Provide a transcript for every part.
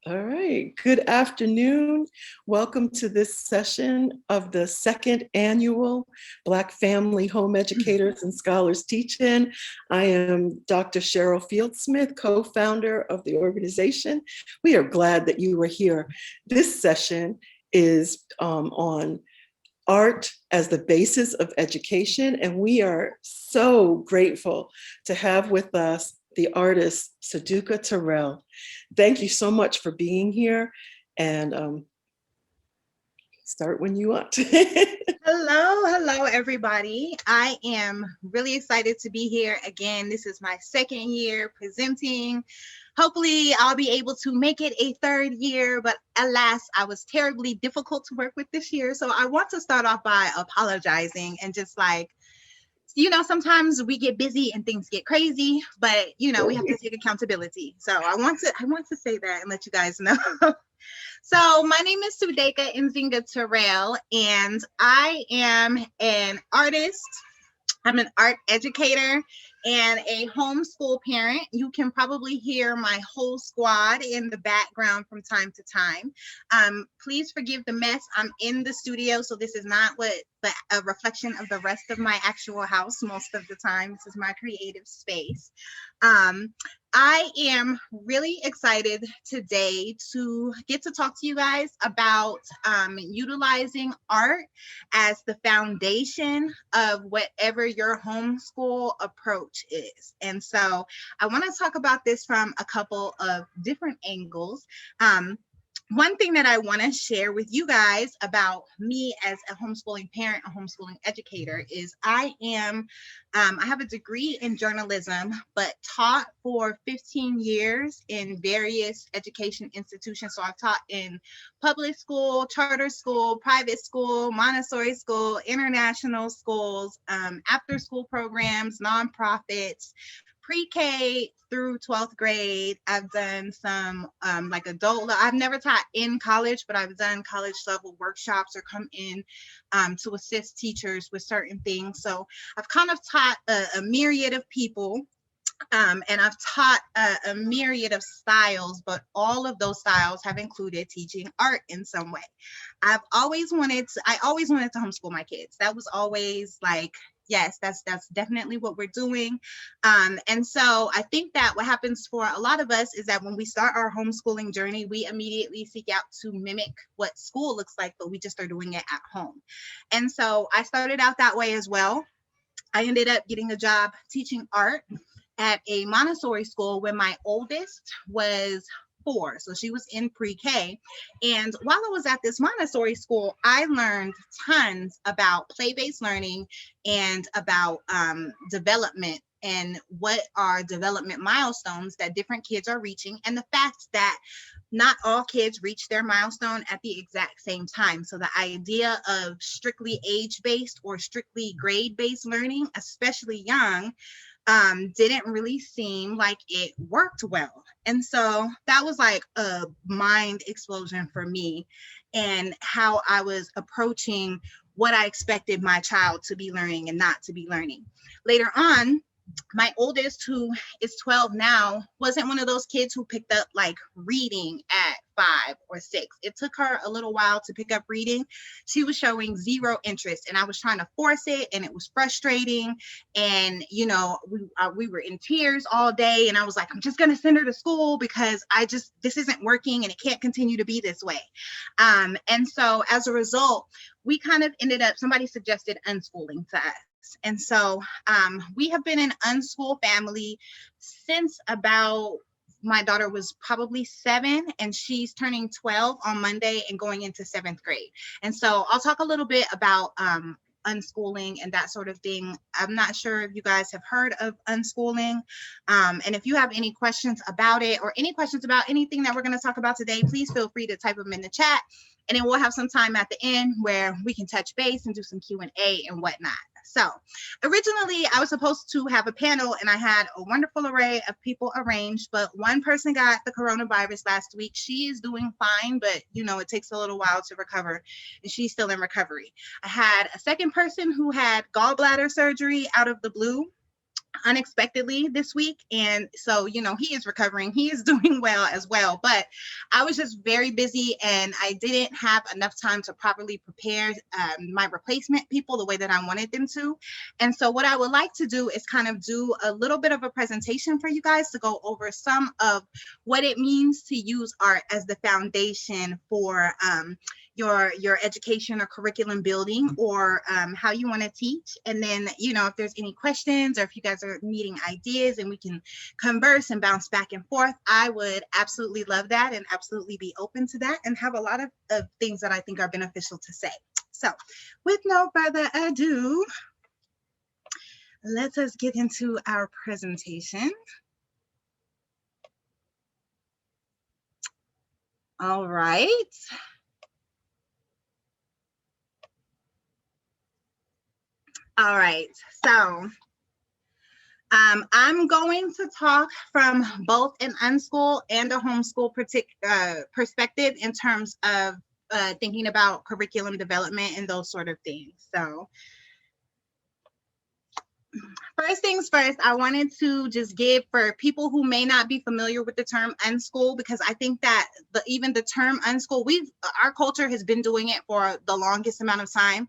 All right, good afternoon. Welcome to this session of the second annual Black Family Home Educators and Scholars Teach-In. I am Dr. Cheryl Fieldsmith, co-founder of the organization. We are glad that you are here. This session is on art as the basis of education, and we are so grateful to have with us the artist Saduka Terrell. Thank you so much for being here, and start when you want. Hello, everybody. I am really excited to be here again. This is my second year presenting. Hopefully, I'll be able to make it a third year, but alas, I was terribly difficult to work with this year. So I want to start off by apologizing and just sometimes we get busy and things get crazy, but we have to take accountability. So I want to say that and let you guys know. So my name is Sudeka Nzinga Terrell, and I am an artist. I'm an art educator and a homeschool parent. You can probably hear my whole squad in the background from time to time. Please forgive the mess. I'm in the studio, so this is not a reflection of the rest of my actual house most of the time. This is my creative space. I am really excited today to get to talk to you guys about utilizing art as the foundation of whatever your homeschool approach is. And so I want to talk about this from a couple of different angles. One thing that I want to share with you guys about me as a homeschooling parent, a homeschooling educator, is I have a degree in journalism, but taught for 15 years in various education institutions. So I've taught in public school, charter school, private school, Montessori school, international schools, after school programs, nonprofits, pre-K through 12th grade. I've done some adult. I've never taught in college, but I've done college level workshops or come in to assist teachers with certain things. So I've kind of taught a myriad of people. And I've taught a myriad of styles, but all of those styles have included teaching art in some way. I always wanted to homeschool my kids. That was always yes, that's definitely what we're doing. And so I think that what happens for a lot of us is that when we start our homeschooling journey, we immediately seek out to mimic what school looks like, but we just are doing it at home. And so I started out that way as well. I ended up getting a job teaching art at a Montessori school when my oldest was 4. So she was in pre-K. And while I was at this Montessori school, I learned tons about play-based learning and about development and what are development milestones that different kids are reaching, and the fact that not all kids reach their milestone at the exact same time. So the idea of strictly age-based or strictly grade-based learning, especially young, didn't really seem like it worked well. And so that was like a mind explosion for me and how I was approaching what I expected my child to be learning and not to be learning. Later on, my oldest, who is 12 now, wasn't one of those kids who picked up reading at 5 or 6. It took her a little while to pick up reading. She was showing zero interest, and I was trying to force it, and it was frustrating. And we were in tears all day, and I was like, I'm just gonna send her to school because this isn't working, and it can't continue to be this way. And so as a result, we kind of ended up, somebody suggested unschooling to us. And so we have been an unschool family since about, my daughter was probably 7, and she's turning 12 on Monday and going into 7th grade. And so I'll talk a little bit about unschooling and that sort of thing. I'm not sure if you guys have heard of unschooling. And if you have any questions about it or any questions about anything that we're going to talk about today, please feel free to type them in the chat. And then we'll have some time at the end where we can touch base and do some Q&A and whatnot. So originally I was supposed to have a panel, and I had a wonderful array of people arranged, but one person got the coronavirus last week. She is doing fine, but it takes a little while to recover, and she's still in recovery. I had a second person who had gallbladder surgery out of the blue. unexpectedly this week, and so he is recovering, he is doing well as well, but I was just very busy and I didn't have enough time to properly prepare my replacement people the way that I wanted them to. And so what I would like to do is kind of do a little bit of a presentation for you guys to go over some of what it means to use art as the foundation for your education or curriculum building, or how you want to teach. And then, if there's any questions or if you guys are needing ideas and we can converse and bounce back and forth, I would absolutely love that and absolutely be open to that and have a lot of things that I think are beneficial to say. So with no further ado, let us get into our presentation. All right. All right, so I'm going to talk from both an unschool and a homeschool perspective in terms of thinking about curriculum development and those sort of things. So first things first, I wanted to just give, for people who may not be familiar with the term unschool, because I think that even the term unschool, our culture has been doing it for the longest amount of time.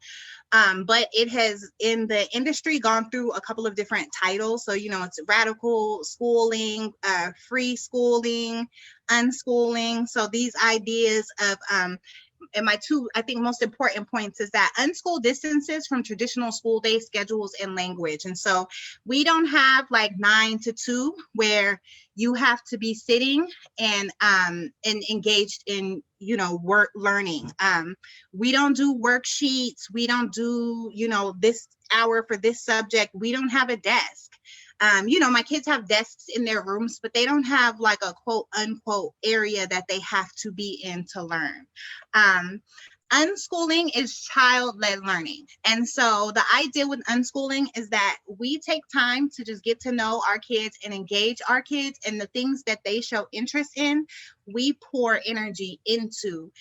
But it has, in the industry, gone through a couple of different titles. So, it's radical schooling, free schooling, unschooling. So these ideas of, and my two, I think, most important points is that unschool distances from traditional school day schedules and language. And so we don't have like 9 to 2 where you have to be sitting and engaged in work learning. We don't do worksheets. We don't do this hour for this subject. We don't have a desk. My kids have desks in their rooms, but they don't have like a quote unquote area that they have to be in to learn. Unschooling is child-led learning. And so the idea with unschooling is that we take time to just get to know our kids and engage our kids, and the things that they show interest in, we pour energy into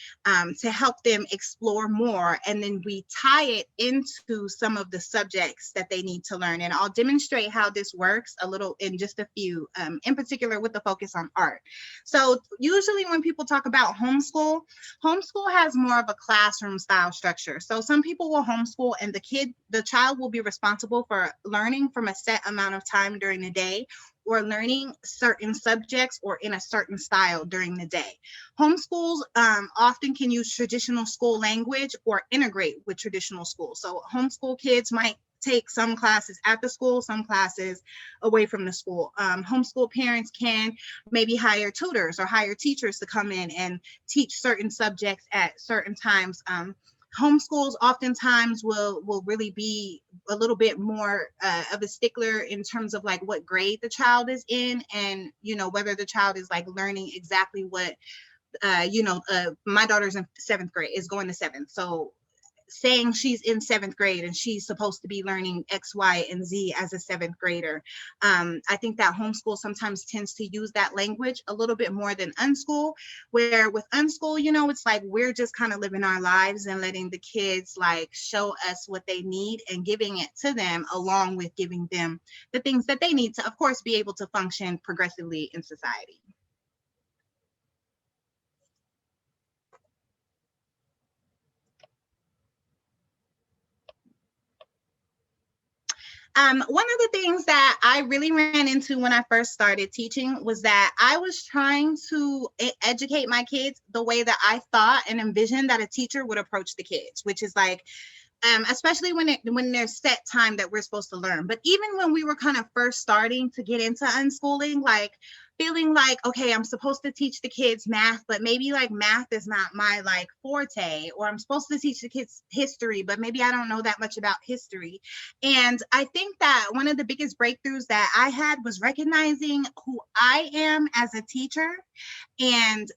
to help them explore more. And then we tie it into some of the subjects that they need to learn. And I'll demonstrate how this works a little in just a few, in particular with the focus on art. So usually when people talk about homeschool has more of a classroom style structure. So some people will homeschool and the child will be responsible for learning from a set amount of time during the day, or learning certain subjects or in a certain style during the day. Homeschools often can use traditional school language or integrate with traditional school. So homeschool kids might take some classes at the school, some classes away from the school. Homeschool parents can maybe hire tutors or hire teachers to come in and teach certain subjects at certain times. Homeschools oftentimes will really be a little bit more of a stickler in terms of like what grade the child is in, and whether the child is like learning exactly what my daughter's in 7th grade, is going to 7th. So saying she's in 7th grade and she's supposed to be learning X, Y, and Z as a 7th grader. I think that homeschool sometimes tends to use that language a little bit more than unschool, where with unschool, it's like we're just kind of living our lives and letting the kids like show us what they need and giving it to them, along with giving them the things that they need to, of course, be able to function progressively in society. One of the things that I really ran into when I first started teaching was that I was trying to educate my kids the way that I thought and envisioned that a teacher would approach the kids, which is like, especially when there's set time that we're supposed to learn. But even when we were kind of first starting to get into unschooling, like feeling like, okay, I'm supposed to teach the kids math, but maybe like math is not my like forte, or I'm supposed to teach the kids history, but maybe I don't know that much about history. And I think that one of the biggest breakthroughs that I had was recognizing who I am as a teacher, and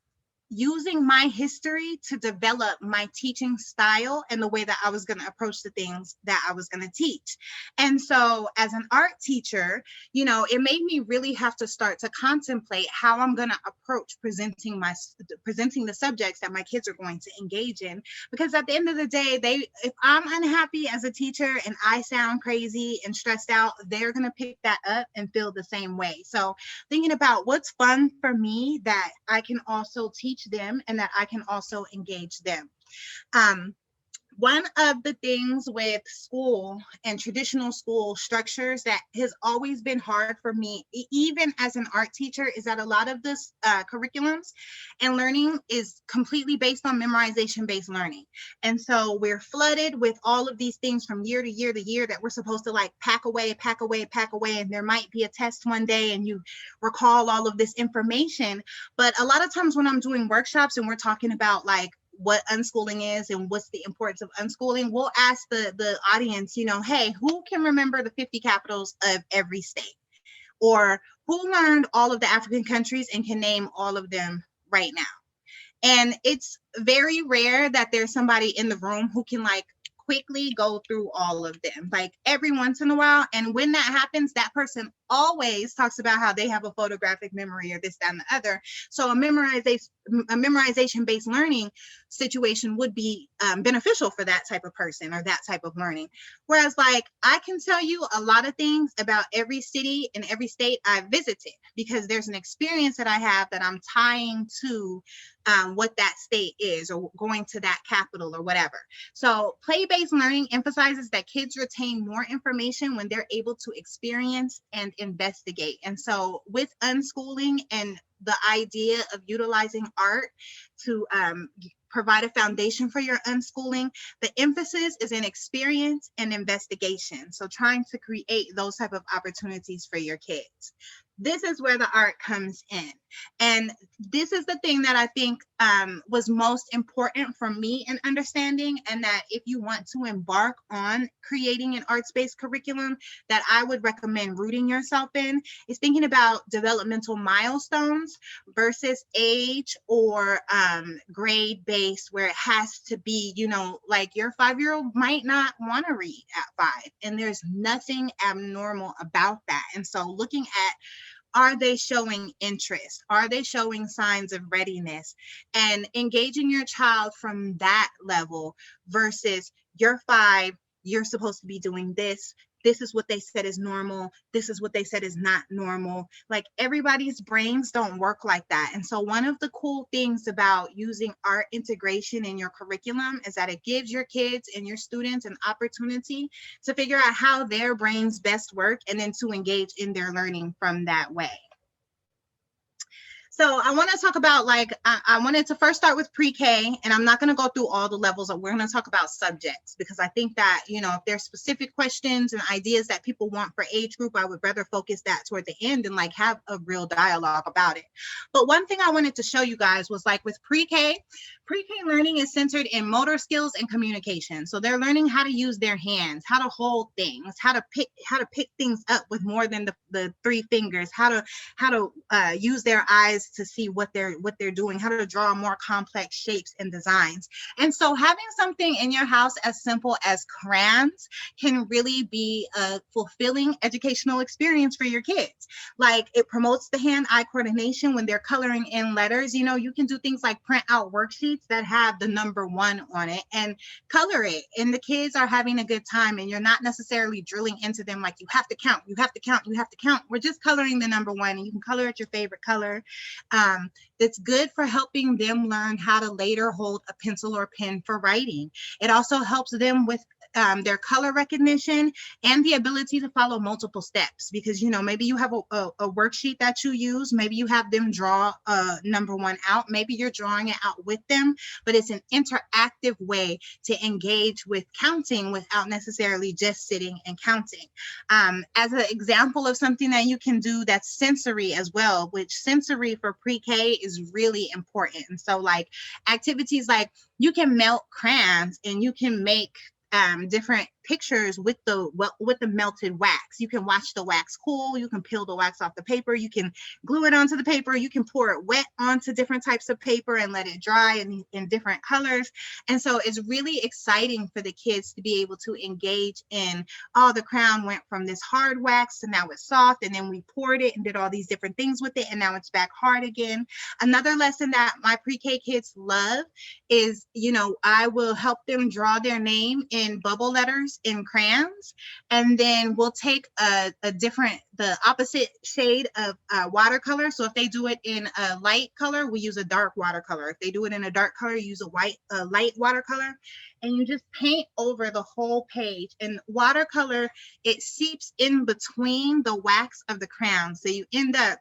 using my history to develop my teaching style and the way that I was going to approach the things that I was going to teach. And so as an art teacher, you know, it made me really have to start to contemplate how I'm going to approach presenting the subjects that my kids are going to engage in. Because at the end of the day, if I'm unhappy as a teacher and I sound crazy and stressed out, they're going to pick that up and feel the same way. So thinking about what's fun for me that I can also teach them and that I can also engage them. One of the things with school and traditional school structures that has always been hard for me, even as an art teacher, is that a lot of this curriculums and learning is completely based on memorization-based learning. And so we're flooded with all of these things from year to year to year that we're supposed to like pack away, and there might be a test one day and you recall all of this information. But a lot of times when I'm doing workshops and we're talking about like what unschooling is and what's the importance of unschooling, we'll ask the audience, you know, hey, who can remember the 50 capitals of every state? Or who learned all of the African countries and can name all of them right now? And it's very rare that there's somebody in the room who can like quickly go through all of them, like every once in a while. And when that happens, that person always talks about how they have a photographic memory or this, that, and the other. So a memorization-based learning situation would be beneficial for that type of person or that type of learning. Whereas like I can tell you a lot of things about every city and every state I've visited because there's an experience that I have that I'm tying to what that state is or going to that capital or whatever. So play-based learning emphasizes that kids retain more information when they're able to experience and investigate. And so with unschooling and the idea of utilizing art to provide a foundation for your unschooling, the emphasis is in experience and investigation. So trying to create those type of opportunities for your kids. This is where the art comes in. And this is the thing that I think was most important for me in understanding, and that if you want to embark on creating an arts-based curriculum that I would recommend rooting yourself in, is thinking about developmental milestones versus age or grade-based, where it has to be, you know, like your 5-year-old might not want to read at 5, and there's nothing abnormal about that. And so looking at, are they showing interest? Are they showing signs of readiness? And engaging your child from that level versus you're 5, you're supposed to be doing this. This is what they said is normal. This is what they said is not normal. Like everybody's brains don't work like that. And so one of the cool things about using art integration in your curriculum is that it gives your kids and your students an opportunity to figure out how their brains best work and then to engage in their learning from that way. So I want to talk about, like, I wanted to first start with pre-K, and I'm not going to go through all the levels. We're going to talk about subjects, because I think that, you know, if there's specific questions and ideas that people want for age group, I would rather focus that toward the end and like have a real dialogue about it. But one thing I wanted to show you guys was like with pre-K learning is centered in motor skills and communication. So they're learning how to use their hands, how to hold things, how to pick things up with more than the 3 fingers, how to use their eyes to see what they're doing, how to draw more complex shapes and designs. And so having something in your house as simple as crayons can really be a fulfilling educational experience for your kids. Like, it promotes the hand-eye coordination when they're coloring in letters. You know, you can do things like print out worksheets that have the number 1 on it and color it, and the kids are having a good time, and you're not necessarily drilling into them like you have to count, you have to count, you have to count. We're just coloring the number 1, and you can color it your favorite color. That's good for helping them learn how to later hold a pencil or pen for writing. It also helps them with their color recognition and the ability to follow multiple steps, because, you know, maybe you have a worksheet that you use, maybe you have them draw number 1 out, maybe you're drawing it out with them, but it's an interactive way to engage with counting without necessarily just sitting and counting. As an example of something that you can do that's sensory as well, which sensory for pre-K is really important. And so like activities like, you can melt crayons and you can make different pictures with the melted wax. You can watch the wax cool, you can peel the wax off the paper, you can glue it onto the paper, you can pour it wet onto different types of paper and let it dry in different colors. And so it's really exciting for the kids to be able to engage in, oh, the crown went from this hard wax to now it's soft, and then we poured it and did all these different things with it, and now it's back hard again. Another lesson that my pre-K kids love is, I will help them draw their name in bubble letters in crayons, and then we'll take the opposite shade of watercolor. So if they do it in a light color, we use a dark watercolor. If they do it in a dark color, use a light watercolor, and you just paint over the whole page. And watercolor, it seeps in between the wax of the crown, so you end up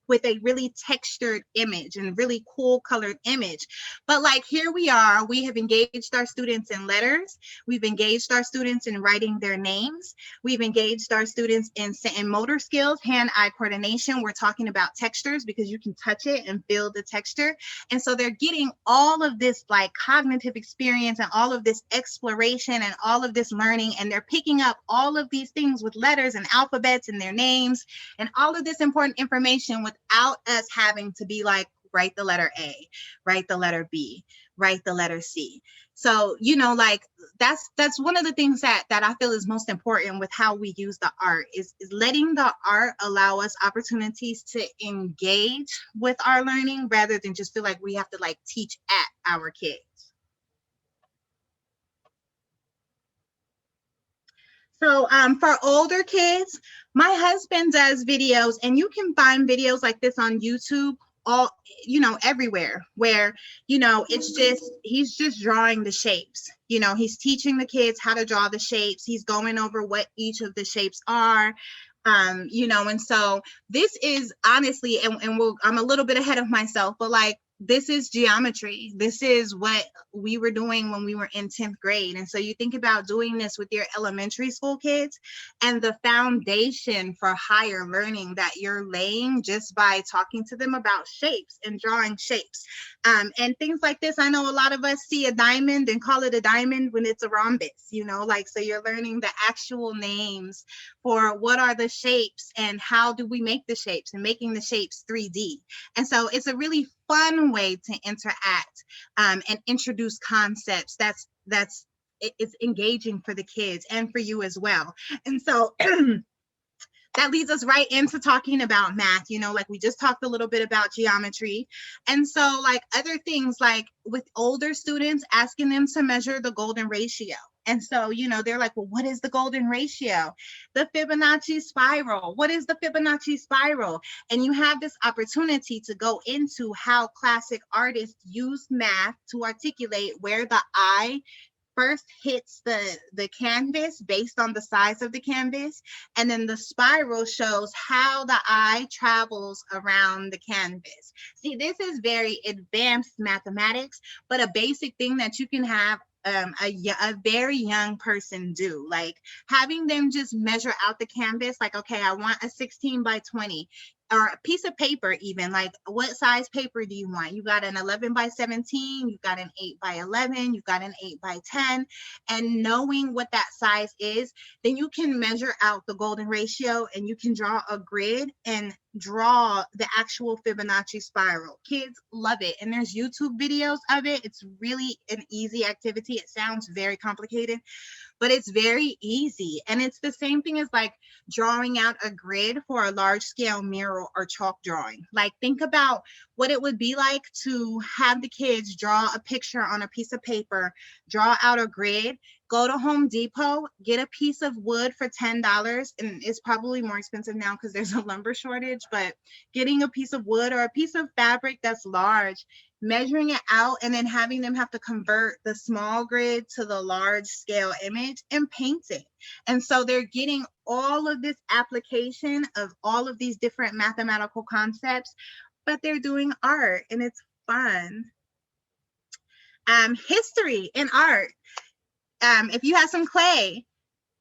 with a really textured image and really cool colored image. But like, here we are, we have engaged our students in letters. We've engaged our students in writing their names. We've engaged our students in motor skills, hand-eye coordination. We're talking about textures because you can touch it and feel the texture. And so they're getting all of this like cognitive experience and all of this exploration and all of this learning. And they're picking up all of these things with letters and alphabets and their names and all of this important information without us having to be like, write the letter A, write the letter B, write the letter C. So, like that's one of the things that I feel is most important with how we use the art is letting the art allow us opportunities to engage with our learning rather than just feel like we have to like teach at our kids. So for older kids, my husband does videos, and you can find videos like this on YouTube everywhere, where it's just he's just drawing the shapes. He's teaching the kids how to draw the shapes. He's going over what each of the shapes are. And so this is honestly, I'm a little bit ahead of myself, but like, this is geometry. This is what we were doing when we were in 10th grade. And so you think about doing this with your elementary school kids and the foundation for higher learning that you're laying just by talking to them about shapes and drawing shapes. And things like this. I know a lot of us see a diamond and call it a diamond when it's a rhombus, so you're learning the actual names for what are the shapes and how do we make the shapes and making the shapes 3D. And so it's a really fun way to interact and introduce concepts. It's engaging for the kids and for you as well. And so that leads us right into talking about math, like we just talked a little bit about geometry. And so like other things, like with older students, asking them to measure the golden ratio. And so, they're like, well, what is the golden ratio? The Fibonacci spiral. What is the Fibonacci spiral? And you have this opportunity to go into how classic artists use math to articulate where the eye first hits the canvas based on the size of the canvas. And then the spiral shows how the eye travels around the canvas. See, this is very advanced mathematics, but a basic thing that you can have a very young person do, like having them just measure out the canvas, like, okay, I want a 16 by 20. Or a piece of paper, even like, what size paper do you want? You got an 11 by 17, you've got an 8 by 11, you've got an 8 by 10, and knowing what that size is, then you can measure out the golden ratio and you can draw a grid and draw the actual Fibonacci spiral. Kids love it. And there's YouTube videos of it. It's really an easy activity. It sounds very complicated, but it's very easy. And it's the same thing as like drawing out a grid for a large scale mural or chalk drawing. Like, think about what it would be like to have the kids draw a picture on a piece of paper, draw out a grid, go to Home Depot, get a piece of wood for $10. And it's probably more expensive now because there's a lumber shortage, but getting a piece of wood or a piece of fabric that's large, measuring it out, and then having them have to convert the small grid to the large scale image and paint it. And so they're getting all of this application of all of these different mathematical concepts, but they're doing art and it's fun. History and art. If you have some clay,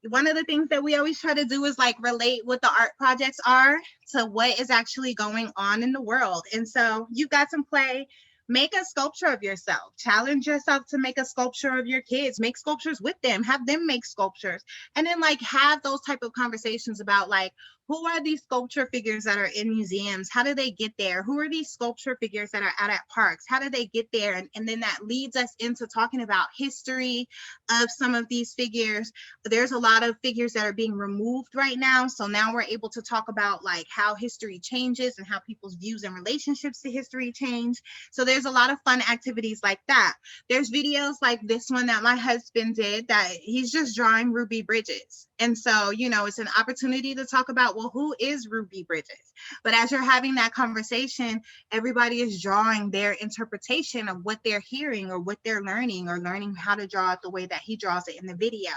one of the things that we always try to do is like relate what the art projects are to what is actually going on in the world. And so you've got some clay. Make a sculpture of yourself. Challenge yourself to make a sculpture of your kids. Make sculptures with them. Have them make sculptures. And then like have those type of conversations about like, who are these sculpture figures that are in museums? How do they get there? Who are these sculpture figures that are out at parks? How do they get there? And then that leads us into talking about history of some of these figures. There's a lot of figures that are being removed right now. So now we're able to talk about like how history changes and how people's views and relationships to history change. So there's a lot of fun activities like that. There's videos like this one that my husband did that he's just drawing Ruby Bridges. And so, you know, it's an opportunity to talk about, well, who is Ruby Bridges? But as you're having that conversation, everybody is drawing their interpretation of what they're hearing or what they're learning, or learning how to draw it the way that he draws it in the video.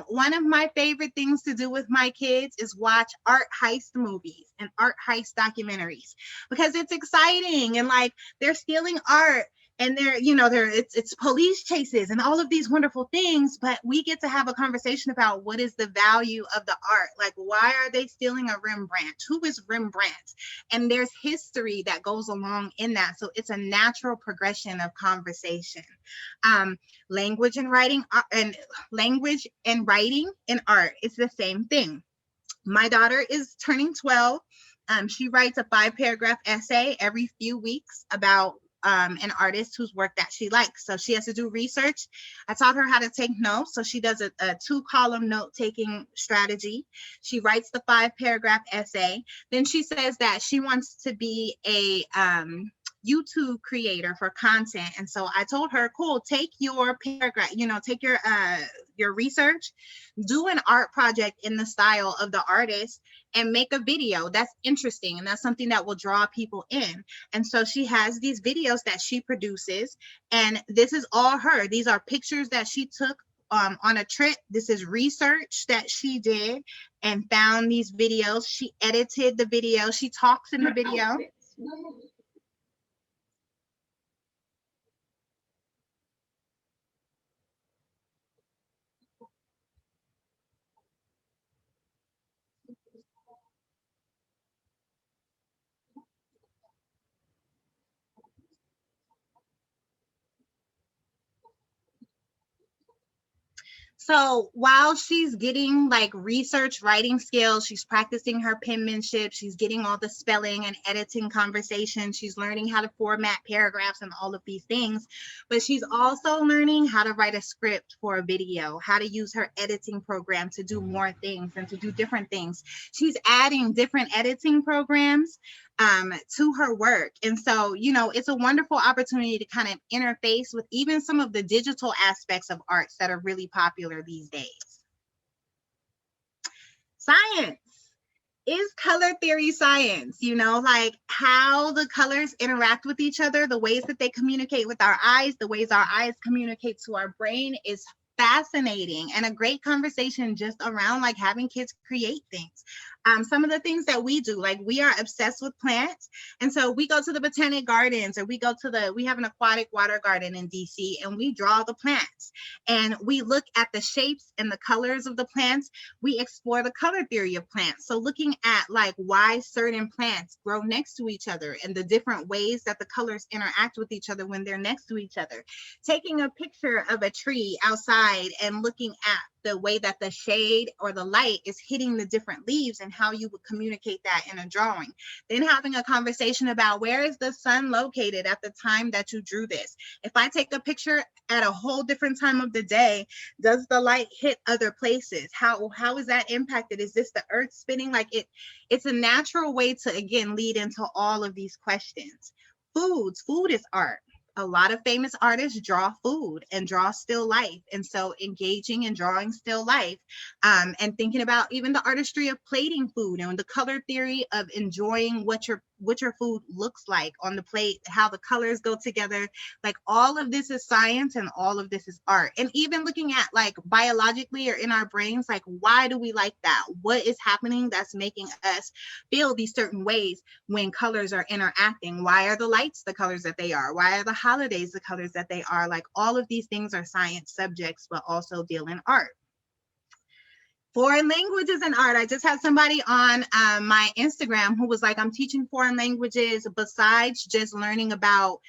One of my favorite things to do with my kids is watch art heist movies and art heist documentaries, because it's exciting and like they're stealing art. And it's police chases and all of these wonderful things, but we get to have a conversation about what is the value of the art. Like, why are they stealing a Rembrandt? Who is Rembrandt? And there's history that goes along in that. So it's a natural progression of conversation. Language and writing and art, it's the same thing. My daughter is turning 12. She writes a 5-paragraph essay every few weeks about an artist whose work that she likes. So she has to do research. I taught her how to take notes. So she does a 2-column note-taking strategy. She writes the 5-paragraph essay. Then she says that she wants to be a YouTube creator for content. And so I told her, cool, take your paragraph, take your research, do an art project in the style of the artist, and make a video that's interesting. And that's something that will draw people in. And so she has these videos that she produces, and this is all her. These are pictures that she took on a trip. This is research that she did and found these videos. She edited the video. She talks in the video. So while she's getting like research writing skills, she's practicing her penmanship, she's getting all the spelling and editing conversation, she's learning how to format paragraphs and all of these things, but she's also learning how to write a script for a video, how to use her editing program to do more things and to do different things. She's adding different editing programs to her work. And so, it's a wonderful opportunity to kind of interface with even some of the digital aspects of arts that are really popular these days. Science. Is color theory science? Like how the colors interact with each other, the ways that they communicate with our eyes, the ways our eyes communicate to our brain is fascinating, and a great conversation just around like having kids create things. Some of the things that we do, like we are obsessed with plants. And so we go to the botanic gardens, or we have an aquatic water garden in DC, and we draw the plants and we look at the shapes and the colors of the plants. We explore the color theory of plants. So looking at like why certain plants grow next to each other and the different ways that the colors interact with each other when they're next to each other. Taking a picture of a tree outside and looking at the way that the shade or the light is hitting the different leaves and how you would communicate that in a drawing. Then having a conversation about where is the sun located at the time that you drew this. If I take a picture at a whole different time of the day, does the light hit other places? How is that impacted? Is this the earth spinning? Like it's a natural way to, again, lead into all of these questions. Food is art. A lot of famous artists draw food and draw still life. And so engaging and drawing still life and thinking about even the artistry of plating food and the color theory of enjoying what your food looks like on the plate, how the colors go together. Like all of this is science and all of this is art. And even looking at like biologically or in our brains, like why do we like that? What is happening that's making us feel these certain ways when colors are interacting? Why are the lights the colors that they are? Why are the holidays the colors that they are? Like all of these things are science subjects, but also deal in art. Foreign languages and art. I just had somebody on my Instagram who was like, I'm teaching foreign languages besides just learning about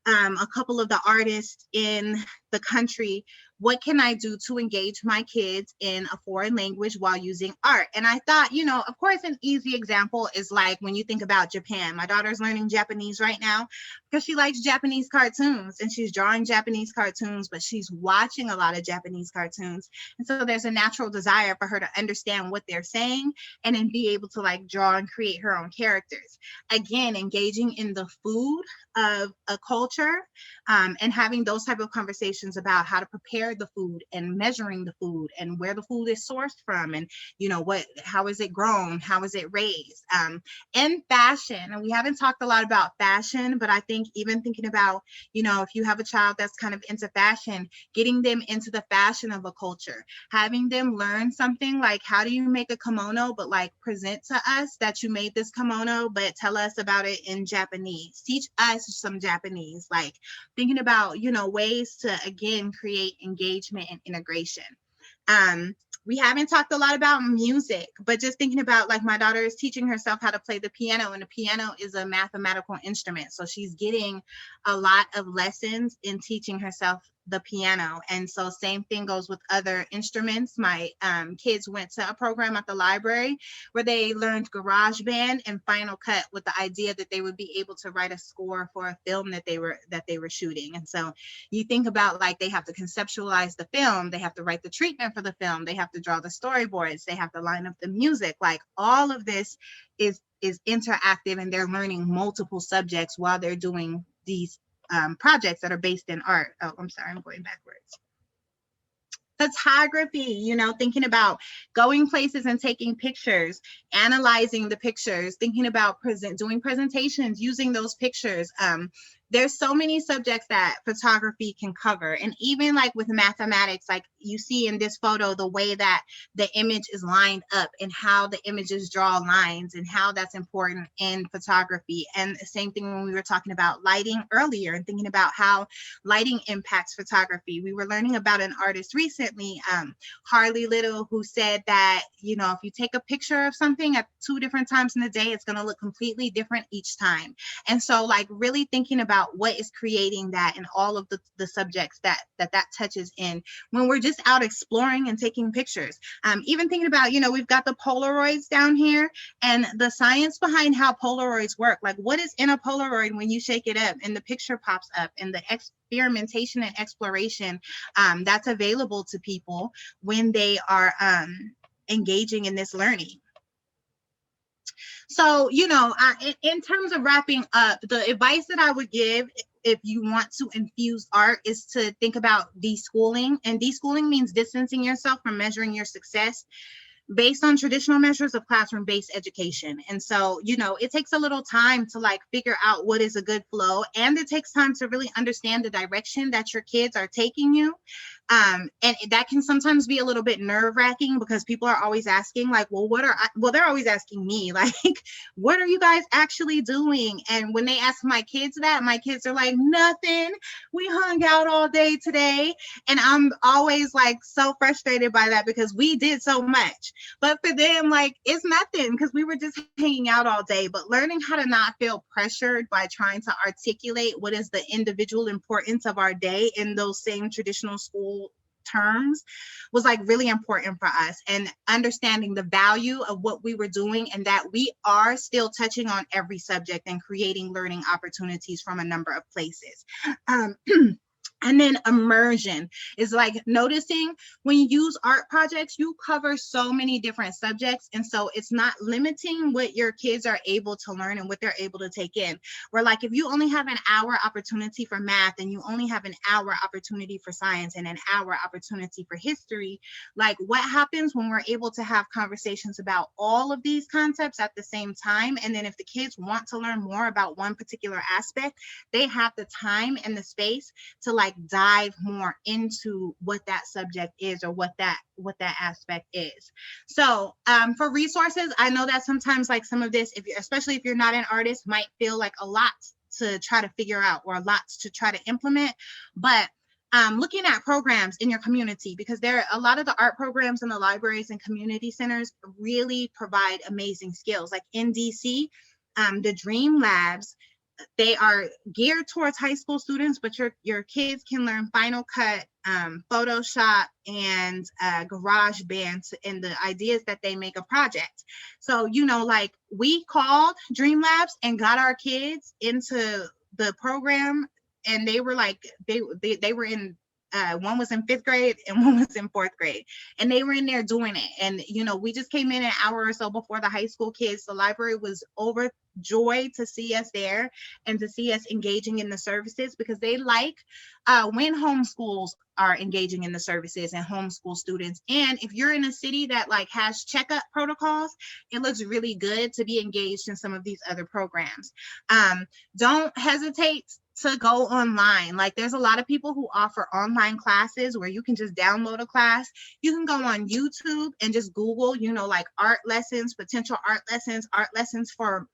a couple of the artists in the country, what can I do to engage my kids in a foreign language while using art? And I thought, of course, an easy example is like when you think about Japan. My daughter's learning Japanese right now because she likes Japanese cartoons and she's drawing Japanese cartoons, but she's watching a lot of Japanese cartoons. And so there's a natural desire for her to understand what they're saying and then be able to like draw and create her own characters. Again, engaging in the food of a culture, and having those type of conversations about how to prepare the food and measuring the food and where the food is sourced from, and how is it grown, how is it raised, and fashion. And we haven't talked a lot about fashion, but I think even thinking about, if you have a child that's kind of into fashion, getting them into the fashion of a culture, having them learn something like, how do you make a kimono, but like present to us that you made this kimono, but tell us about it in Japanese, teach us some Japanese, like thinking about, ways to, again, create engagement and integration. We haven't talked a lot about music, but just thinking about, like, my daughter is teaching herself how to play the piano, and the piano is a mathematical instrument. So she's getting a lot of lessons in teaching herself the piano. And so same thing goes with other instruments. My kids went to a program at the library where they learned GarageBand and Final Cut with the idea that they would be able to write a score for a film that they were shooting. And so you think about, like, they have to conceptualize the film, they have to write the treatment for the film, they have to draw the storyboards, they have to line up the music. Like, all of this is interactive, and they're learning multiple subjects while they're doing these projects that are based in art. Oh, I'm sorry, I'm going backwards. Photography, thinking about going places and taking pictures, analyzing the pictures, thinking about doing presentations using those pictures. There's so many subjects that photography can cover. And even like with mathematics, like you see in this photo, the way that the image is lined up and how the images draw lines and how that's important in photography. And the same thing when we were talking about lighting earlier and thinking about how lighting impacts photography. We were learning about an artist recently, Harley Little, who said that, if you take a picture of something at 2 different times in the day, it's going to look completely different each time. And so, like, really thinking about what is creating that and all of the subjects that touches in when we're just out exploring and taking pictures. Even thinking about, we've got the Polaroids down here and the science behind how Polaroids work. Like, what is in a Polaroid when you shake it up and the picture pops up, and the experimentation and exploration that's available to people when they are engaging in this learning. So, in terms of wrapping up, the advice that I would give if you want to infuse art is to think about deschooling. And deschooling means distancing yourself from measuring your success based on traditional measures of classroom-based education. And so, it takes a little time to like figure out what is a good flow, and it takes time to really understand the direction that your kids are taking you. And that can sometimes be a little bit nerve-wracking because people are always asking, like, well, they're always asking me, like, what are you guys actually doing? And when they ask my kids that, my kids are like, nothing. We hung out all day today. And I'm always like so frustrated by that because we did so much. But for them, like, it's nothing because we were just hanging out all day. But learning how to not feel pressured by trying to articulate what is the individual importance of our day in those same traditional school terms was like really important for us, and understanding the value of what we were doing and that we are still touching on every subject and creating learning opportunities from a number of places. And then immersion is like noticing when you use art projects, you cover so many different subjects. And so it's not limiting what your kids are able to learn and what they're able to take in. Where like if you only have an hour opportunity for math and you only have an hour opportunity for science and an hour opportunity for history, like what happens when we're able to have conversations about all of these concepts at the same time? And then if the kids want to learn more about one particular aspect, they have the time and the space to like dive more into what that subject is or what that aspect is. So for resources, I know that sometimes like some of this, especially if you're not an artist, might feel like a lot to try to figure out or a lot to try to implement, but looking at programs in your community, because there are a lot of the art programs in the libraries and community centers really provide amazing skills. Like in DC, the Dream Labs they are geared towards high school students, but your kids can learn Final Cut, Photoshop, and GarageBand, and the ideas that they make a project. So, like we called Dream Labs and got our kids into the program, and they were like, they were in, one was in 5th grade and one was in 4th grade, and they were in there doing it. And we just came in an hour or so before the high school kids. The library was overjoyed to see us there and to see us engaging in the services, because they like when homeschools are engaging in the services and homeschool students. And if you're in a city that like has checkup protocols, it looks really good to be engaged in some of these other programs. Don't hesitate to go online. Like there's a lot of people who offer online classes where you can just download a class. You can go on YouTube and just Google, like art lessons, potential art lessons for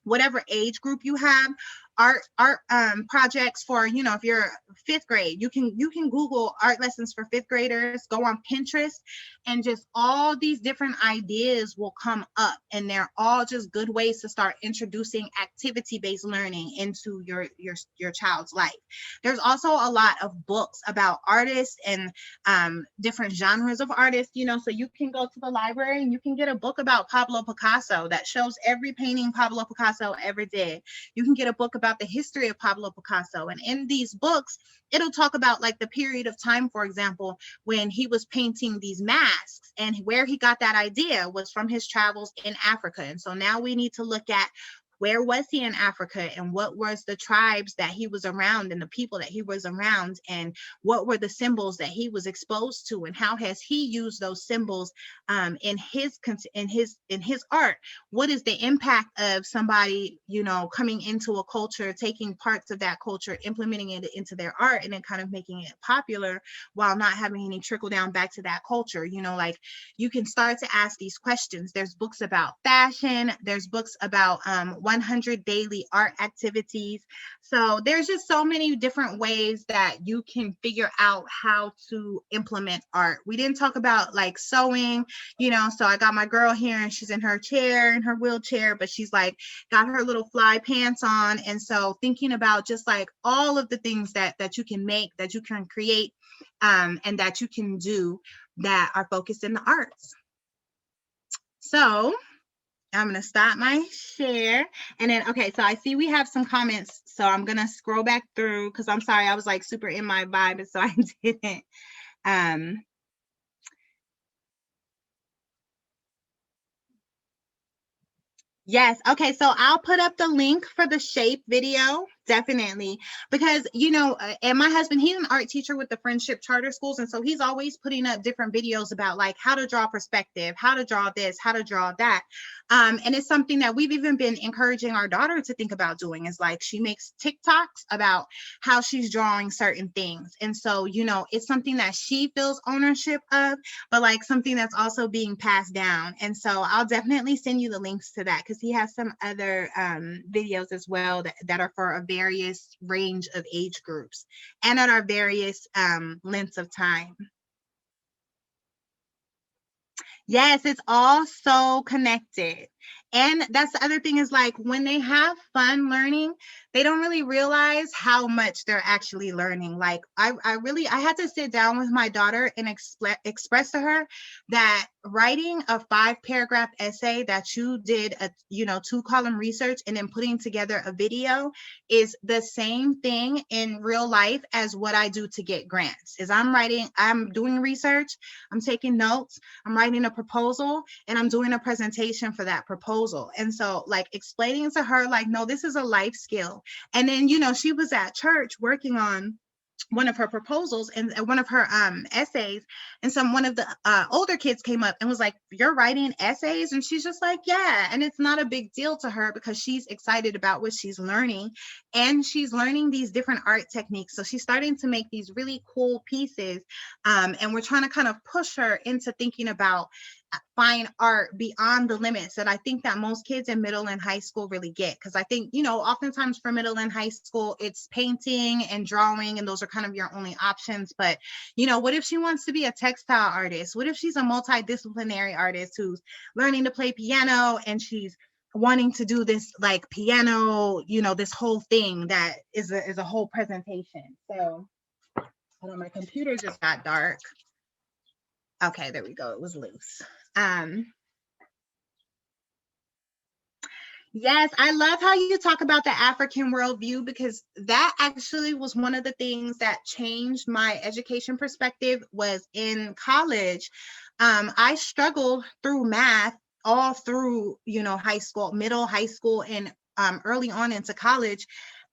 whatever age group you have, art projects for, if you're 5th grade, you can Google art lessons for 5th graders, go on Pinterest, and just all these different ideas will come up, and they're all just good ways to start introducing activity-based learning into your child's life. There's also a lot of books about artists and different genres of artists, so you can go to the library and you can get a book about Pablo Picasso that shows every painting Pablo Picasso ever did. You can get a book about the history of Pablo Picasso, and in these books it'll talk about like the period of time, for example, when he was painting these masks, and where he got that idea was from his travels in Africa. And so now we need to look at, where was he in Africa, and what was the tribes that he was around and the people that he was around, and what were the symbols that he was exposed to, and how has he used those symbols in his art? What is the impact of somebody, coming into a culture, taking parts of that culture, implementing it into their art, and then kind of making it popular while not having any trickle down back to that culture? Like you can start to ask these questions. There's books about fashion. There's books about 100 daily art activities. So there's just so many different ways that you can figure out how to implement art. We didn't talk about like sewing, so I got my girl here and she's in her chair, in her wheelchair, but she's like got her little fly pants on. And so thinking about just like all of the things that you can make, that you can create, and that you can do that are focused in the arts. So I'm going to stop my share. And then, okay, so I see we have some comments. So I'm going to scroll back through, because I'm sorry, I was like super in my vibe, and so I didn't. Yes. Okay. So I'll put up the link for the shape video. Definitely. Because, and my husband, he's an art teacher with the Friendship Charter Schools. And so he's always putting up different videos about like how to draw perspective, how to draw this, how to draw that. And it's something that we've even been encouraging our daughter to think about doing, is like she makes TikToks about how she's drawing certain things. And so, it's something that she feels ownership of, but like something that's also being passed down. And so I'll definitely send you the links to that, because he has some other videos as well that are for a various range of age groups and at our various lengths of time. Yes, it's all so connected. And that's the other thing, is like when they have fun learning, they don't really realize how much they're actually learning. Like I had to sit down with my daughter and express to her that writing a 5-paragraph essay that you did a 2-column research and then putting together a video is the same thing in real life as what I do to get grants. Is I'm doing research, I'm taking notes, I'm writing a proposal, and I'm doing a presentation for that proposal. And so like explaining to her, like, no, this is a life skill. And then, she was at church working on one of her proposals and one of her essays, and one of the older kids came up and was like, "You're writing essays?" And she's just like, "Yeah." And it's not a big deal to her, because she's excited about what she's learning, and she's learning these different art techniques. So she's starting to make these really cool pieces, and we're trying to kind of push her into thinking about fine art beyond the limits that I think that most kids in middle and high school really get. Because I think, oftentimes for middle and high school, it's painting and drawing, and those are kind of your only options. But, what if she wants to be a textile artist? What if she's a multidisciplinary artist who's learning to play piano and she's wanting to do this like piano, this whole thing that is a whole presentation. So hold on, my computer just got dark. Okay, there we go. It was loose. Yes, I love how you talk about the African worldview, because that actually was one of the things that changed my education perspective. Was in college. I struggled through math all through, high school, middle high school, and early on into college.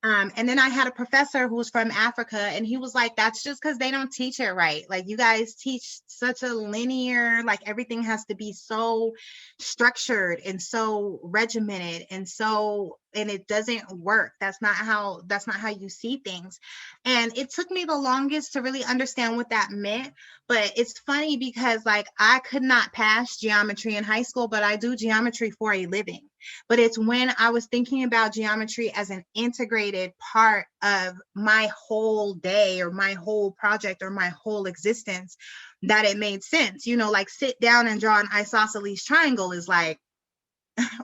And then I had a professor who was from Africa, and he was like, that's just because they don't teach it right. Like, you guys teach such a linear, like everything has to be so structured and so regimented and it doesn't work. That's not how you see things. And it took me the longest to really understand what that meant. But it's funny because like I could not pass geometry in high school, but I do geometry for a living. But it's when I was thinking about geometry as an integrated part of my whole day or my whole project or my whole existence that it made sense. Like sit down and draw an isosceles triangle is like,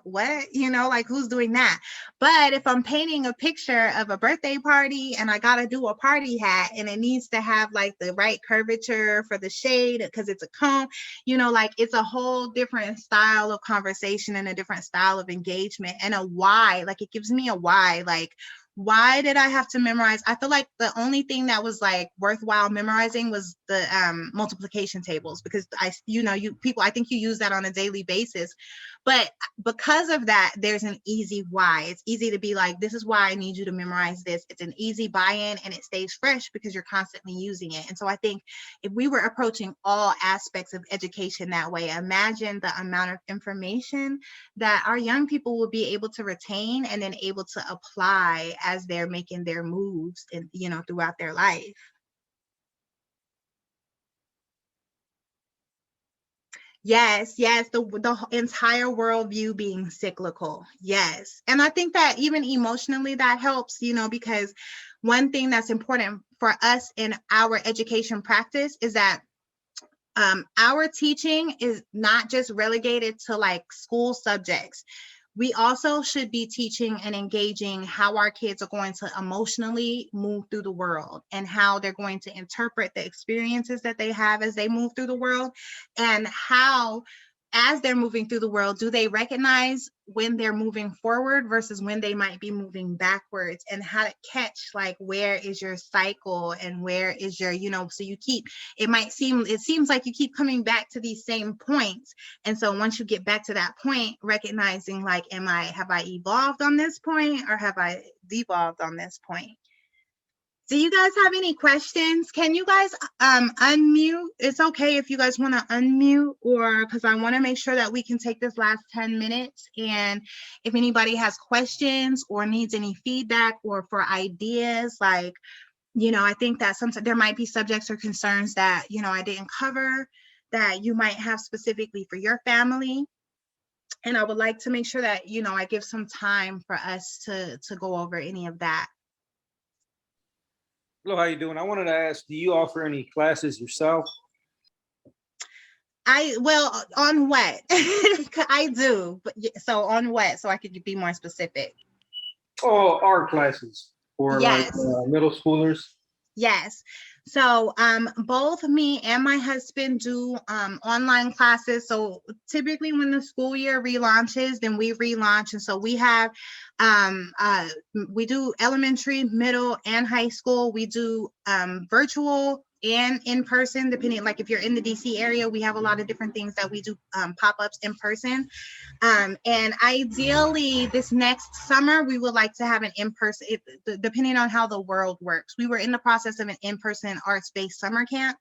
what? Like who's doing that? But if I'm painting a picture of a birthday party and I gotta do a party hat and it needs to have like the right curvature for the shade because it's a cone, like it's a whole different style of conversation and a different style of engagement and a why. Like it gives me a why. Like, why did I have to memorize? I feel like the only thing that was like worthwhile memorizing was the multiplication tables, because I think you use that on a daily basis. But because of that, there's an easy why. It's easy to be like, this is why I need you to memorize this. It's an easy buy-in and it stays fresh because you're constantly using it. And so I think if we were approaching all aspects of education that way, imagine the amount of information that our young people will be able to retain and then able to apply as they're making their moves and throughout their life. Yes, the entire worldview being cyclical. Yes. And I think that even emotionally that helps, because one thing that's important for us in our education practice is that our teaching is not just relegated to like school subjects. We also should be teaching and engaging how our kids are going to emotionally move through the world and how they're going to interpret the experiences that they have as they move through the world, and how, as they're moving through the world, do they recognize when they're moving forward versus when they might be moving backwards, and how to catch like where is your cycle and where is your, so it seems like you keep coming back to these same points. And so once you get back to that point, recognizing like, have I evolved on this point or have I devolved on this point? Do you guys have any questions? Can you guys unmute? It's okay if you guys want to unmute, or because I want to make sure that we can take this last 10 minutes. And if anybody has questions or needs any feedback or for ideas, like, I think that sometimes there might be subjects or concerns that, I didn't cover that you might have specifically for your family. And I would like to make sure that, I give some time for us to go over any of that. Hello, how you doing? I wanted to ask, do you offer any classes yourself? On what? I do, but so on what? So I could be more specific. Oh, art classes for Yes. like middle schoolers. Yes. So both me and my husband do online classes. So typically when the school year relaunches, then we relaunch. And so we have, we do elementary, middle, and high school. We do virtual and in person, depending, like if you're in the DC area, we have a lot of different things that we do pop-ups in person. And ideally this next summer, we would like to have an in-person, depending on how the world works. We were in the process of an in-person arts-based summer camp.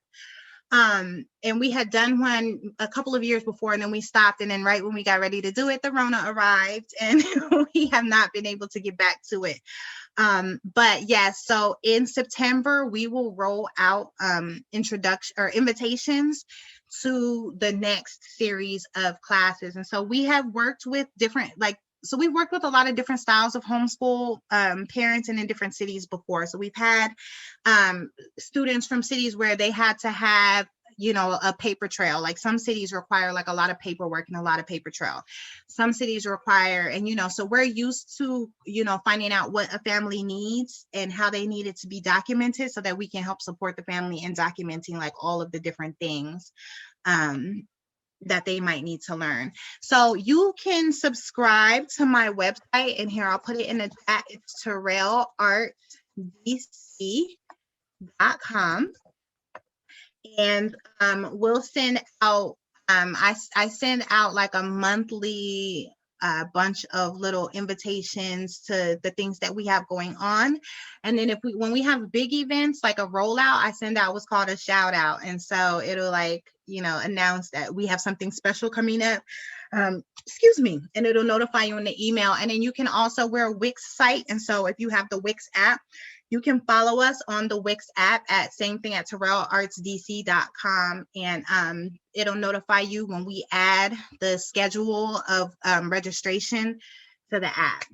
And we had done one a couple of years before, and then we stopped. And then right when we got ready to do it, the Rona arrived, and we have not been able to get back to it. But yes, so in September, we will roll out introduction or invitations to the next series of classes. And so we have worked with we've worked with a lot of different styles of homeschool parents and in different cities before. So we've had students from cities where they had to have you know, a paper trail. Like some cities require like a lot of paperwork and a lot of paper trail. Some cities require, and you know, so we're used to, you know, finding out what a family needs and how they need it to be documented so that we can help support the family in documenting like all of the different things that they might need to learn. So you can subscribe to my website, and here I'll put it in the chat. It's terrelartdc.com. And we'll send out, I send out like a monthly bunch of little invitations to the things that we have going on. And then when we have big events like a rollout, I send out what's called a shout out. And so it'll like, you know, announce that we have something special coming up. Excuse me, and it'll notify you in the email. And then you can also, we're a Wix site. And so if you have the Wix app, you can follow us on the Wix app at same thing at terrelartdc.com, and it'll notify you when we add the schedule of registration to the app.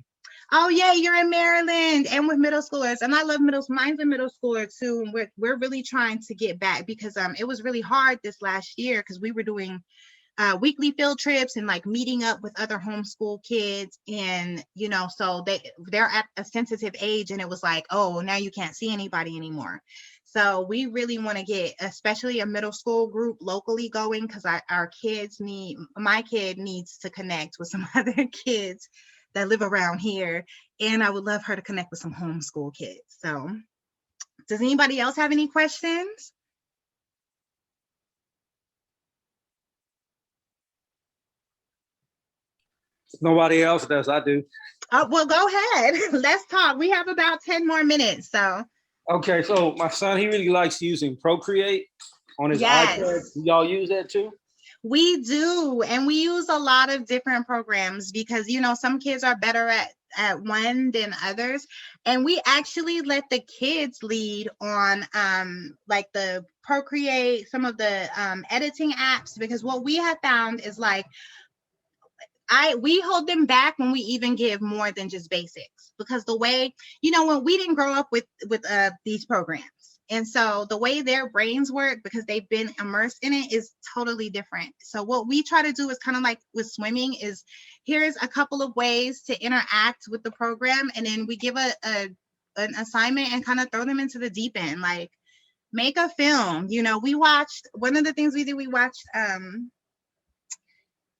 Oh yeah, you're in Maryland and with middle schoolers, and I love mine's a middle schooler too. And we're really trying to get back because it was really hard this last year because we were doing weekly field trips and like meeting up with other homeschool kids, and you know, so they're at a sensitive age, and it was like, oh, now you can't see anybody anymore. So we really want to get especially a middle school group locally going, because our kids my kid needs to connect with some other kids that live around here, and I would love her to connect with some homeschool kids. So does anybody else have any questions? Nobody else does. I do. Well, go ahead. Let's talk. We have about 10 more minutes. So. Okay, so my son, he really likes using Procreate on his Yes. iPad. Do y'all use that too? We do. And we use a lot of different programs because, you know, some kids are better at one than others. And we actually let the kids lead on like the Procreate, some of the editing apps, because what we have found is like, we hold them back when we even give more than just basics, because the way, you know, when we didn't grow up with these programs, and so the way their brains work, because they've been immersed in it, is totally different. So what we try to do is kind of like with swimming is, here's a couple of ways to interact with the program, and then we give an assignment and kind of throw them into the deep end, like make a film. You know, one of the things we did, we watched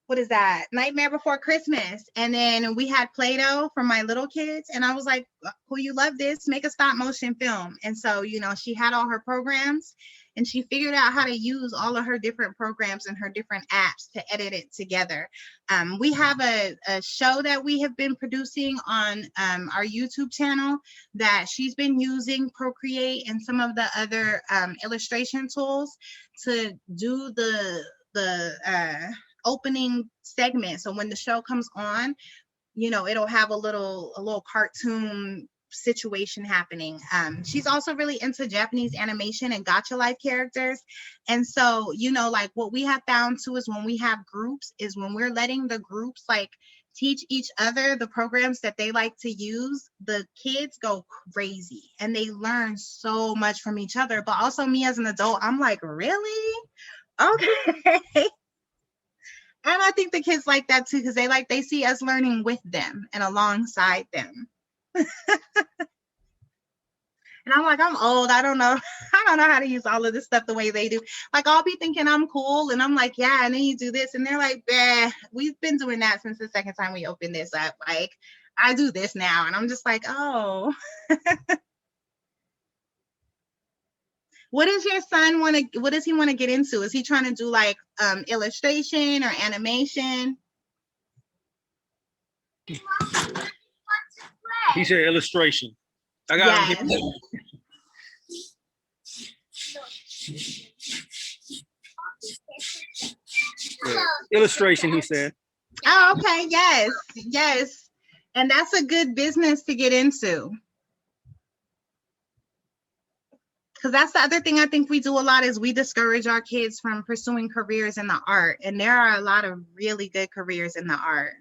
what is that? Nightmare Before Christmas. And then we had Play-Doh for my little kids. And I was like, "Well, you love this, make a stop motion film." And so, you know, she had all her programs and she figured out how to use all of her different programs and her different apps to edit it together. We have a show that we have been producing on our YouTube channel that she's been using Procreate and some of the other illustration tools to do the opening segment. So when the show comes on, you know, it'll have a little cartoon situation happening. She's also really into Japanese animation and gacha life characters. And so, you know, like what we have found too is when we have groups, is when we're letting the groups like teach each other the programs that they like to use, the kids go crazy and they learn so much from each other. But also me as an adult, I'm like, really? Okay. And I think the kids like that too, because they see us learning with them and alongside them. And I'm like, I'm old. I don't know how to use all of this stuff the way they do. Like I'll be thinking I'm cool, and I'm like, yeah, and then you do this, and they're like, bah, we've been doing that since the second time we opened this up. Like I do this now, and I'm just like, oh. What does your son what does he want to get into? Is he trying to do like illustration or animation? He said illustration. I got him. Yeah. Illustration, he said. Oh, okay. Yes. And that's a good business to get into. Because that's the other thing I think we do a lot, is we discourage our kids from pursuing careers in the art. And there are a lot of really good careers in the art.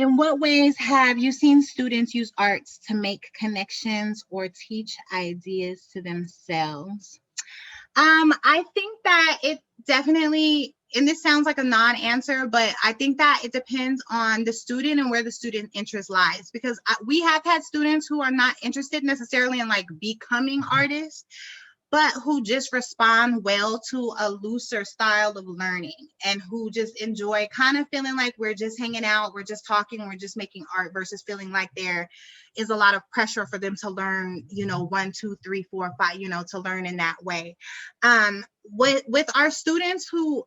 In what ways have you seen students use arts to make connections or teach ideas to themselves? I think that it definitely, and this sounds like a non-answer, but I think that it depends on the student and where the student interest lies, because we have had students who are not interested necessarily in like becoming artists, but who just respond well to a looser style of learning and who just enjoy kind of feeling like we're just hanging out, we're just talking, we're just making art, versus feeling like there is a lot of pressure for them to learn, 1, 2, 3, 4, 5, to learn in that way. With our students who,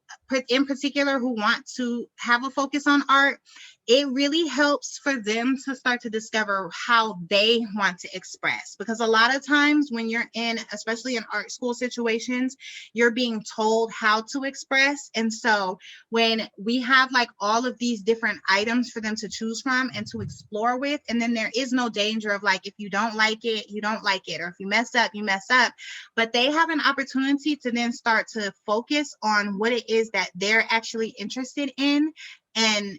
in particular, who want to have a focus on art, it really helps for them to start to discover how they want to express. Because a lot of times when you're in, especially in art school situations, you're being told how to express. And so when we have like all of these different items for them to choose from and to explore with, and then there is no danger of like, if you don't like it, you don't like it, or if you mess up, you mess up. But they have an opportunity to then start to focus on what it is that they're actually interested in and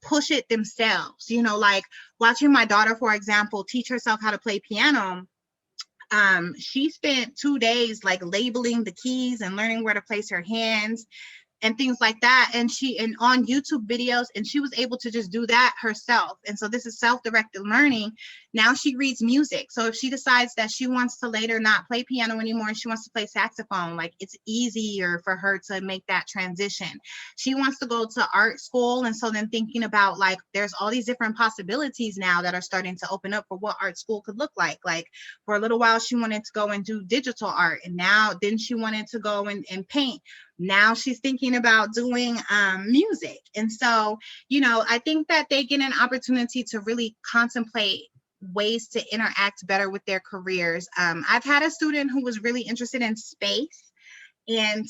push it themselves. Like watching my daughter, for example, teach herself how to play piano. She spent 2 days like labeling the keys and learning where to place her hands and things like that. And on YouTube videos, and she was able to just do that herself. And so this is self-directed learning. Now she reads music. So if she decides that she wants to later not play piano anymore and she wants to play saxophone, like it's easier for her to make that transition. She wants to go to art school. And so then thinking about like, there's all these different possibilities now that are starting to open up for what art school could look like. Like for a little while, she wanted to go and do digital art. And then she wanted to go and paint. Now she's thinking about doing music. And so, I think that they get an opportunity to really contemplate ways to interact better with their careers. I've had a student who was really interested in space. And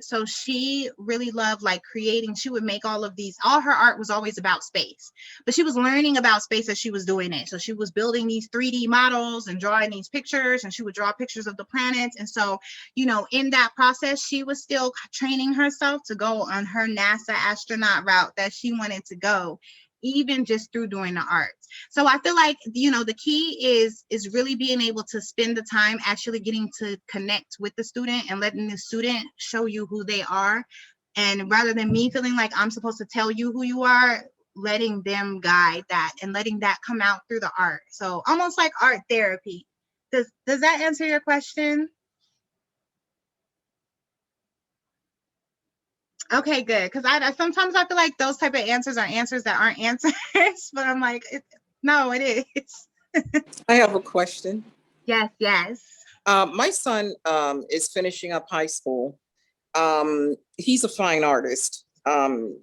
so she really loved like creating. She would make all her art was always about space, but she was learning about space as she was doing it. So she was building these 3D models and drawing these pictures, and she would draw pictures of the planets. And so, in that process, she was still training herself to go on her NASA astronaut route that she wanted to go, even just through doing the arts. So I feel like, the key is really being able to spend the time actually getting to connect with the student and letting the student show you who they are. And rather than me feeling like I'm supposed to tell you who you are, letting them guide that and letting that come out through the art. So almost like art therapy. Does that answer your question? Okay, good. Because I sometimes I feel like those type of answers are answers that aren't answers, but I'm like, no, it is. I have a question. Yes. My son is finishing up high school. He's a fine artist.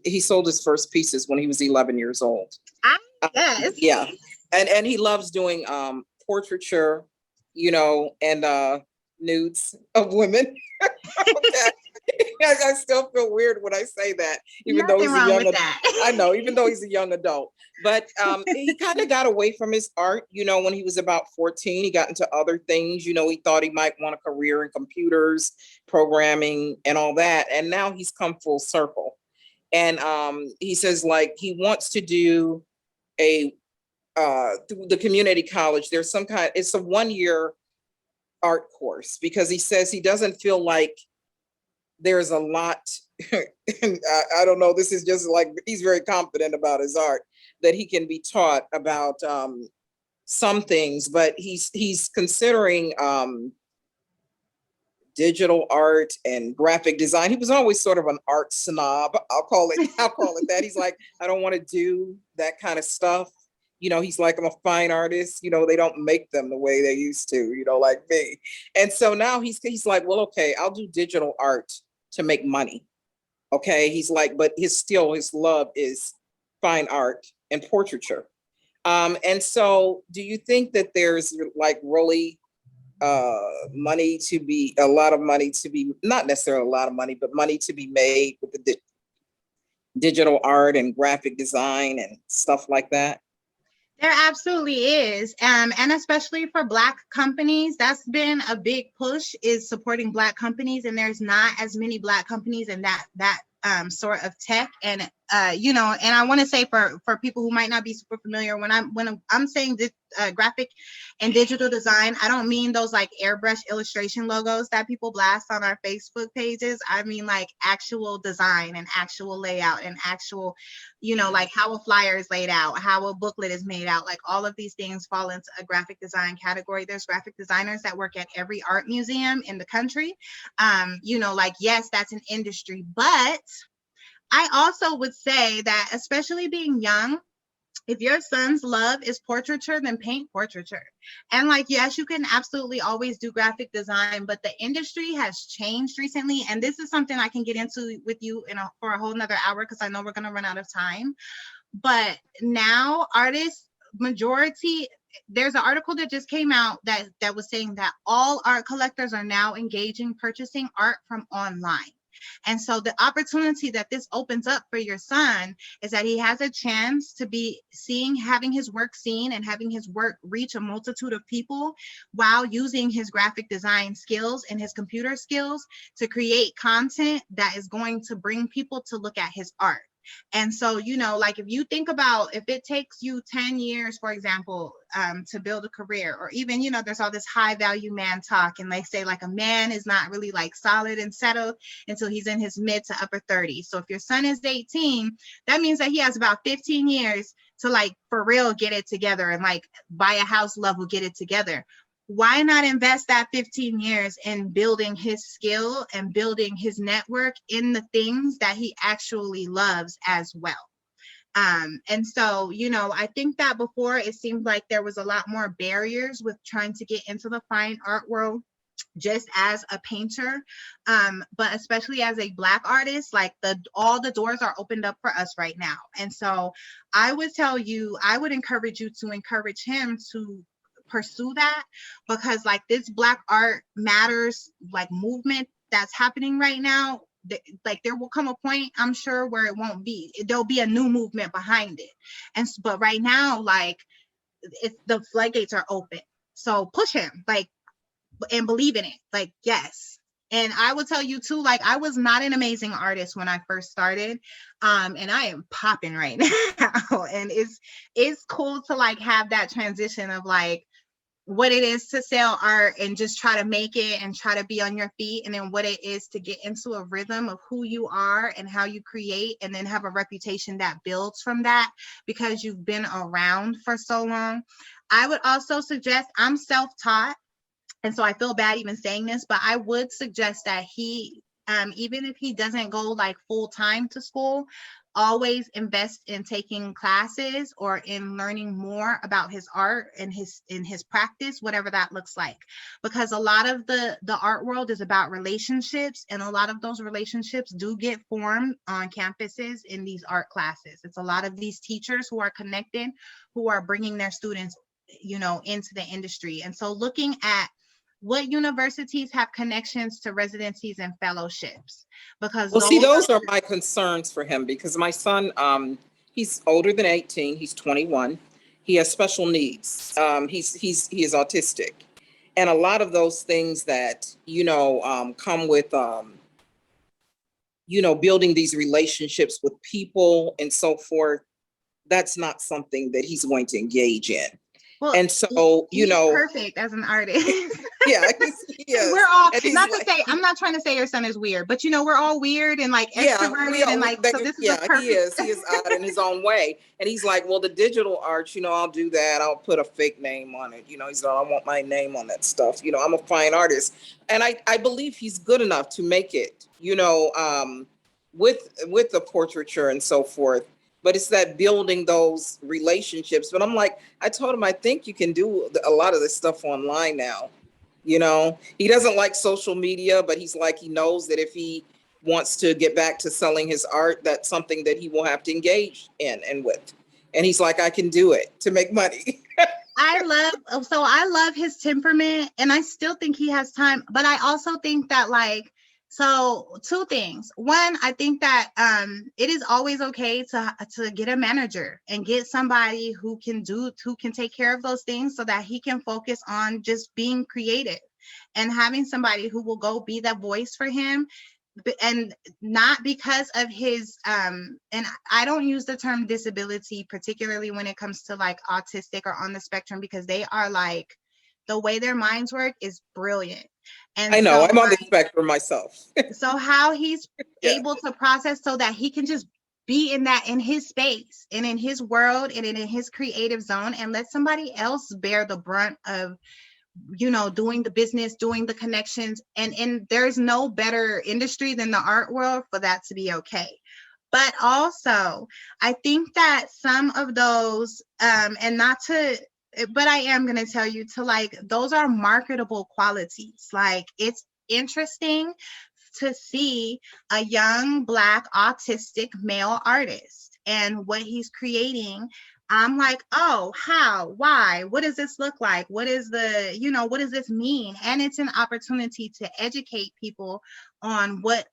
He sold his first pieces when he was 11 years old. Yes. Yeah. And he loves doing portraiture, and nudes of women. Okay. I still feel weird when I say that, even though he's a young adult. I know, even though he's a young adult. But he kind of got away from his art, when he was about 14. He got into other things. He thought he might want a career in computers, programming, and all that. And now he's come full circle. And he says, like, he wants to do through the community college. There's it's a 1-year art course, because he says he doesn't feel like there's a lot, and I don't know, this is just like, he's very confident about his art, that he can be taught about some things, but he's considering digital art and graphic design. He was always sort of an art snob. I'll call it that. He's like, I don't want to do that kind of stuff. He's like, I'm a fine artist. They don't make them the way they used to, like me. And so now he's like, well, okay, I'll do digital art to make money. Okay. He's like, but his love is fine art and portraiture. And so do you think that there's like really a lot of money to be, not necessarily a lot of money, but money to be made with the digital art and graphic design and stuff like that? There absolutely is. And especially for Black companies, that's been a big push, is supporting Black companies. And there's not as many Black companies in that sort of tech. And you know, and I want to say for people who might not be super familiar, when I'm saying this graphic and digital design, I don't mean those like airbrush illustration logos that people blast on our Facebook pages. I mean like actual design and actual layout and actual, you know, like how a flyer is laid out, how a booklet is made out, like all of these things fall into a graphic design category. There's graphic designers that work at every art museum in the country. You know, like, yes, that's an industry, but I also would say that, especially being young, if your son's love is portraiture, then paint portraiture. And like, yes, you can absolutely always do graphic design, but the industry has changed recently. And this is something I can get into with you for a whole nother hour, because I know we're going to run out of time. But now artists, majority, there's an article that just came out that was saying that all art collectors are now engaging purchasing art from online. And so the opportunity that this opens up for your son is that he has a chance to be having his work seen and having his work reach a multitude of people while using his graphic design skills and his computer skills to create content that is going to bring people to look at his art. And so, you know, like if you think about, if it takes you 10 years, for example, to build a career, or even, you know, there's all this high value man talk, and they say like a man is not really like solid and settled until he's in his mid to upper 30s. So if your son is 18, that means that he has about 15 years to like for real get it together and like buy a house level, get it together. Why not invest that 15 years in building his skill and building his network in the things that he actually loves as well? And so, you know, I think that before it seemed like there was a lot more barriers with trying to get into the fine art world just as a painter, but especially as a Black artist, like all the doors are opened up for us right now. And so I would encourage you to encourage him to pursue that, because like this Black art matters like movement that's happening right now, like there will come a point, I'm sure, where there'll be a new movement behind it. But right now, like the floodgates are open. So push him, like, and believe in it. Like, yes. And I will tell you too, like I was not an amazing artist when I first started. And I am popping right now. And it's cool to like have that transition of like what it is to sell art and just try to make it and try to be on your feet, and then what it is to get into a rhythm of who you are and how you create, and then have a reputation that builds from that because you've been around for so long. I would also suggest, I'm self-taught, and so I feel bad even saying this, but I would suggest that he, even if he doesn't go like full time to school, always invest in taking classes or in learning more about his art and his practice, whatever that looks like. Because a lot of the art world is about relationships, and a lot of those relationships do get formed on campuses in these art classes. It's a lot of these teachers who are connected, who are bringing their students, you know, into the industry. And so looking at what universities have connections to residencies and fellowships, because Well, see, those are my concerns for him, because my son, he's older than 18. He's 21. He has special needs. He is autistic, and a lot of those things that come with building these relationships with people and so forth. That's not something that he's going to engage in. Well, and so he's perfect as an artist. Yeah, he is. We're all not to say, I'm not trying to say your son is weird, but we're all weird and like extroverted and like, so this is perfect. He is odd in his own way. And he's like, well, the digital art, I'll do that. I'll put a fake name on it. He's like, I want my name on that stuff. I'm a fine artist. And I believe he's good enough to make it, with the portraiture and so forth. But it's that building those relationships. But I'm like, I told him, I think you can do a lot of this stuff online now. He doesn't like social media, but he's like, he knows that if he wants to get back to selling his art, that's something that he will have to engage in and with. And he's like, I can do it to make money. I love his temperament, and I still think he has time. But I also think that so two things. One, I think that it is always okay to get a manager and get somebody who can take care of those things so that he can focus on just being creative, and having somebody who will go be that voice for him and not because of his and I don't use the term disability, particularly when it comes to like autistic or on the spectrum, because they are like, the way their minds work is brilliant. And I know, so I'm on the spectrum myself. so how he's Yeah. able to process so that he can just be in that, in his space and in his world and in his creative zone, and let somebody else bear the brunt of, you know, doing the business, doing the connections. And there's no better industry than the art world for that to be okay. But also, I think that some of those, and not to, but I am going to tell you to like, those are marketable qualities. Like, it's interesting to see a young Black autistic male artist and what he's creating. I'm like, oh, how, why, what does this look like? What is the, you know, what does this mean? And it's an opportunity to educate people on what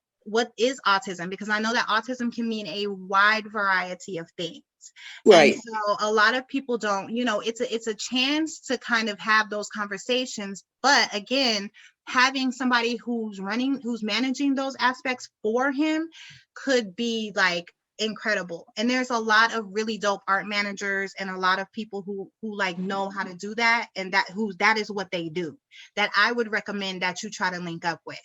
is autism, because I know that autism can mean a wide variety of things. Right. And so a lot of people don't, you know, it's a chance to kind of have those conversations. But again, having somebody who's managing those aspects for him could be like incredible. And there's a lot of really dope art managers and a lot of people who like know how to do that, and that is what they do, that I would recommend that you try to link up with.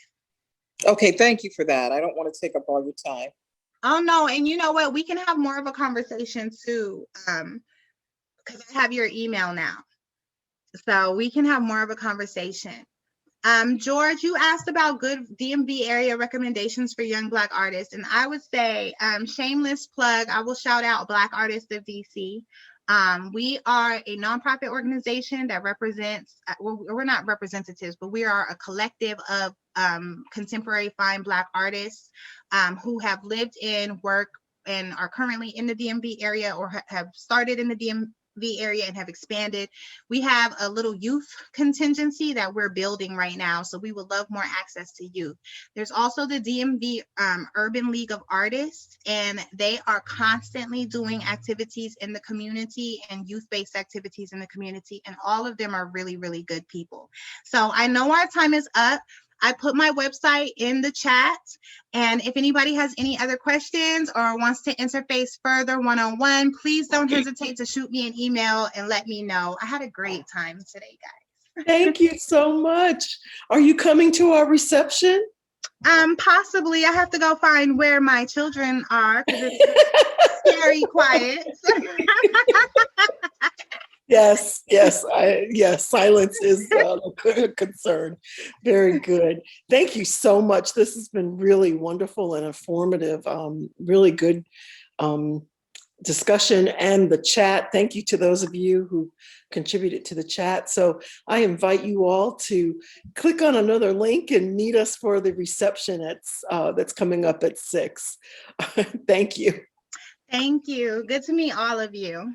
Okay, thank you for that. I don't want to take up all your time. Oh no, and you know what? We can have more of a conversation too, because I have your email now, so we can have more of a conversation. George, you asked about good DMV area recommendations for young Black artists, and I would say, shameless plug, I will shout out Black Artists of DC. We are a nonprofit organization that represents, we're not representatives, but we are a collective of contemporary fine Black artists who have lived in, work, and are currently in the DMV area, or have started in the DMV area and have expanded. We have a little youth contingency that we're building right now, so we would love more access to youth. There's also the DMV Urban League of Artists, and they are constantly doing activities in the community and youth-based activities in the community, and all of them are really, really good people. So I know our time is up. I put my website in the chat, and if anybody has any other questions or wants to interface further one-on-one, please don't hesitate to shoot me an email and let me know. I had a great time today, guys. Thank you so much. Are you coming to our reception? Possibly. I have to go find where my children are because it's scary quiet. Yes, silence is a concern. Very good. Thank you so much. This has been really wonderful and informative, really good discussion, and the chat. Thank you to those of you who contributed to the chat. So I invite you all to click on another link and meet us for the reception that's coming up at 6. Thank you. Thank you. Good to meet all of you.